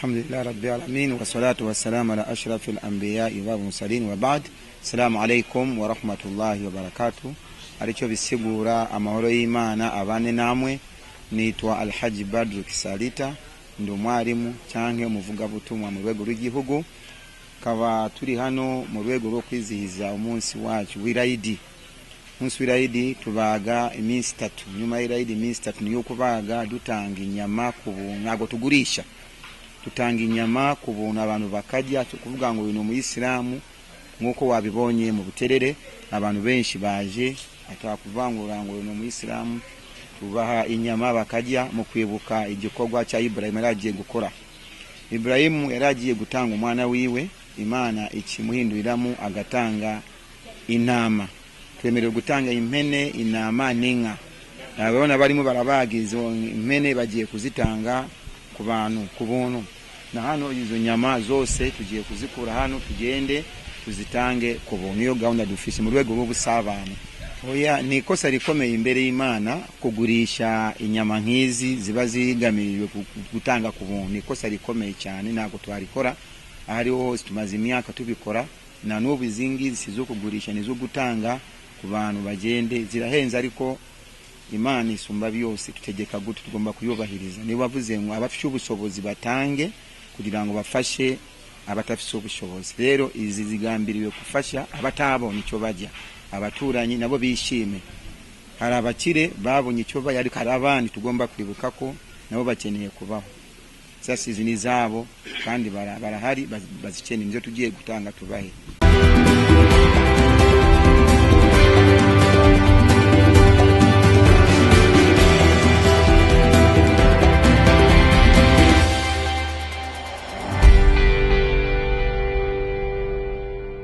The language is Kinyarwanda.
Alhamdulillah rabbil alamin wa salatu wa salam ala ashrafil anbiya'i wa mursalin wa ba'd. Assalamu alaykum wa rahmatullahi wa barakatuh. Alicho bisigura amahoro y'Imana abane namwe. Nitwa Alhaji Badru Kisalita, ndo mwarimu canke umuvuga butumwa mu rwego rw'igihugu. Kaba turi hano mu rwego rwo kwizihiza umunsi wacu w'Iraidi. Umunsi w'Iraidi tubaga iminsi 3. Nyuma y'Iraidi iminsi 3 niyo kubaga dutanga inyama ku ntago tugurisha. Tutanga inyama ku buntu abantu bakajya kuvuga ngo uyu mu Islamu nkuko wabibonye mu buterere abantu benshi baje atakuvangura ngo uyu mu Islamu tubaha inyama bakajya mu kwibuka igikorwa cya Ibrahim yaragiye gukora. Ibrahim yaragiye gutanga umwana wiwe, Imana ikimuhinduriramo agatanga intama. Twemerewe gutanga impene, intama n'inka. Ababona barimo barabagiza impene bagiye kuzitanga ku bantu ku buntu. Na hano izo nyama zose tugiye kuzikura hano tugende tuzitange ku buntu. Iyo gahunda dufise mu rwego rw'ubusabane. Oya ni ikosa rikomeye imbere y'Imana kugurisha inyama nk'izi ziba zigamiriwe gutanga ku buntu. Ni ikosa rikomeye cyane ntago twarikora. Ahariho hose tumaze imyaka tubikora, na n'ubu izingi sizo kugurisha nizo gutanga ku bantu bagende. Zirahenze ariko Imana isumba byose tutegeka gute tugomba kuyubahiriza. Ni bavuze ngo abafite ubushobozi batange kugira ngo bafashe abatafite ubushobozi. Rero izi zigambiriwe gufasha abatabonye icyo bajya, abaturanyi nabo bishime. Hari abakire babonye icyo bajya ariko hari abandi tugomba kwibuka ko nabo bakeneye kubaho. Sasa izi ni zabo kandi barahari bazikeneye ibyo tugiye gutanga tubahe.